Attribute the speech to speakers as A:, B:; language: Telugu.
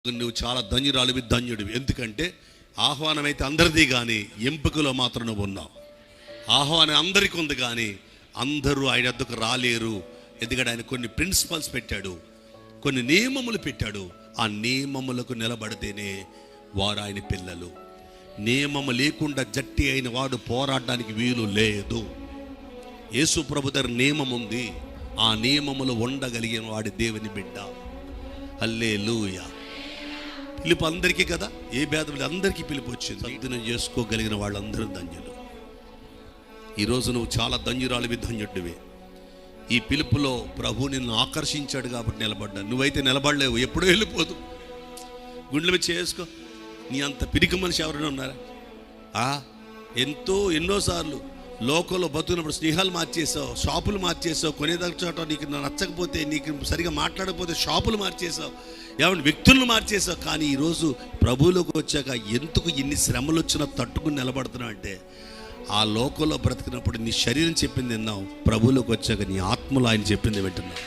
A: నువ్వు చాలా ధన్యురాలివి, ధన్యుడివి. ఎందుకంటే ఆహ్వానం అయితే అందరిది, కానీ ఎంపికలో మాత్రం నువ్వు ఉన్నావు. ఆహ్వానం అందరికీ ఉంది, కానీ అందరూ ఆయన వద్దకు రాలేరు. ఎందుకంటే ఆయన కొన్ని ప్రిన్సిపల్స్ పెట్టాడు, కొన్ని నియమములు పెట్టాడు. ఆ నియమములకు నిలబడితేనే వారు ఆయన పిల్లలు. నియమము లేకుండా జట్టి అయిన వాడు పోరాడడానికి వీలు లేదు. యేసు ప్రభు దగ్గర నియమం ఉంది. ఆ నియమములు ఉండగలిగిన వాడి దేవుని బిడ్డ. హల్లెలూయా. పిలుపు అందరికీ కదా, ఏ భేదం అందరికీ పిలుపు వచ్చింది. సద్వినియోగం చేసుకోగలిగిన వాళ్ళందరూ ధన్యులు. ఈరోజు నువ్వు చాలా ధన్యురాలివి, ధన్యుడివి. ఈ పిలుపులో ప్రభు నిన్ను ఆకర్షించాడు కాబట్టి నిలబడ్డా. నువ్వైతే నిలబడలేవు, ఎప్పుడూ వెళ్ళిపోదు. గుండెల మీద చేసుకో. నీ అంత పిరికి మనిషి ఎవరైనా ఉన్నారా? ఎన్నోసార్లు లోకంలో బతుకున్నప్పుడు స్నేహాలు మార్చేసావు, షాపులు మార్చేసావు, కొనేదాకా చోట నీకు నచ్చకపోతే, నీకు సరిగా మాట్లాడకపోతే షాపులు మార్చేసావు, ఏమన్నా వ్యక్తులను మార్చేసావు. కానీ ఈరోజు ప్రభువులోకి వచ్చాక ఎందుకు ఇన్ని శ్రమలు వచ్చినా తట్టుకుని నిలబడుతున్నావు అంటే, ఆ లోకంలో బ్రతికినప్పుడు నీ శరీరం చెప్పింది విన్నావు, ప్రభువులోకి వచ్చాక నీ ఆత్మలో ఆయన చెప్పింది వింటున్నావు.